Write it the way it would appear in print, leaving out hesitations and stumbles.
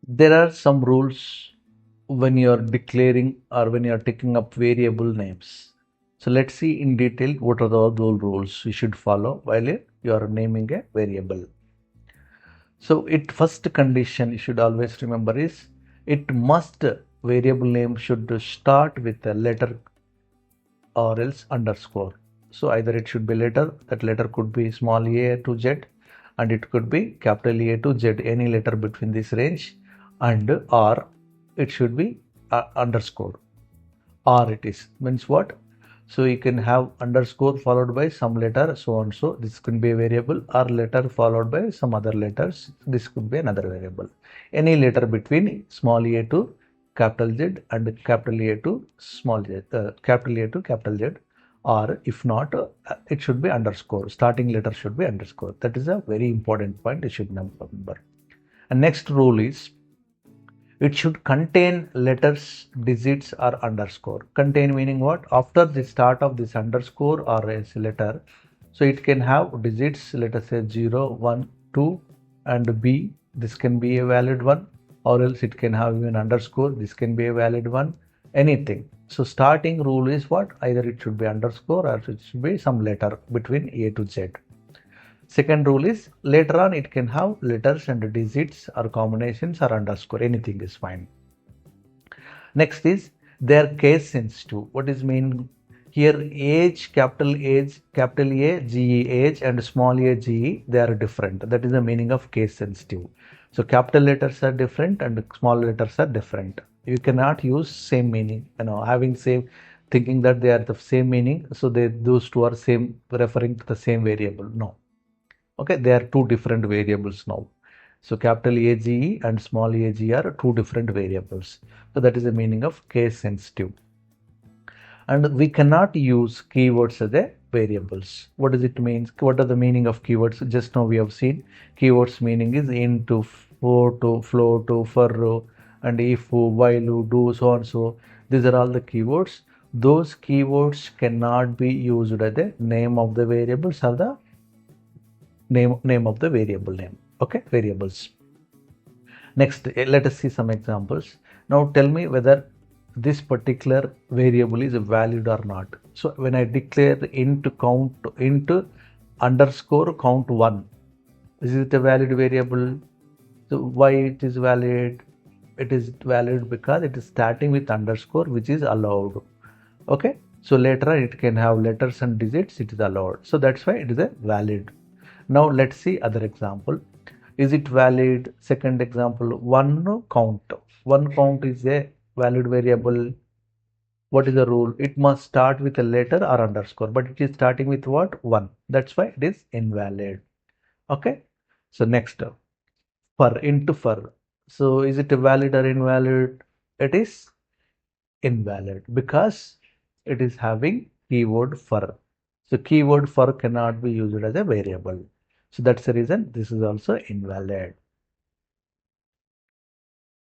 There are some rules when you are declaring or when you are taking up variable names. So let's see in detail what are those rules you should follow while you are naming a variable. So first condition you should always remember is variable name should start with a letter or else underscore. So either it should be letter, that letter could be small a to z, and it could be capital A to Z, any letter between this range, and or it should be underscore, or it is means what? So you can have underscore followed by some letter, so and so. This can be a variable, or letter followed by some other letters. This could be another variable. Any letter between small a to capital Z and capital A to small z, capital A to capital Z, or if not, it should be underscore. Starting letter should be underscore. That is a very important point you should remember. And next rule is it should contain letters, digits, or underscore. Contain meaning what? After the start of this underscore or a letter, so it can have digits, let us say 0, 1, 2, and B. This can be a valid one, or else it can have even underscore. This can be a valid one, anything. So starting rule is what? Either it should be underscore or it should be some letter between A to Z. Second rule is later on it can have letters and digits or combinations or underscore, anything is fine. Next is they are case sensitive. What is mean here? Age, capital A, GE, age, and small a, GE, they are different. That is the meaning of case sensitive. So capital letters are different and small letters are different. You cannot use same meaning, having same, thinking that they are the same meaning, so those two are same, referring to the same variable. No. Okay, they are two different variables now. So capital AGE and small ag are two different variables. So that is the meaning of case sensitive. And we cannot use keywords as a variables. What does it mean? What are the meaning of keywords? Just now we have seen keywords meaning is into, for to, flow to, for, and if, while, do, so and so. These are all the keywords. Those keywords cannot be used as the name of the variables or the name of the variable name. Okay, variables. Next, let us see some examples. Now tell me whether this particular variable is valid or not. So when I declare int underscore count 1, is it a valid variable? So why it is valid? It is valid because it is starting with underscore, which is allowed. Okay, so later on it can have letters and digits, it is allowed. So that's why it is a valid. Now let's see other example. Is it valid? Second example, one count. One count is a valid variable. What is the rule? It must start with a letter or underscore, but it is starting with what? 1. That's why it is invalid. Okay. So next, for, into for. So is it valid or invalid? It is invalid because it is having keyword for. So keyword for cannot be used as a variable. So that's the reason this is also invalid.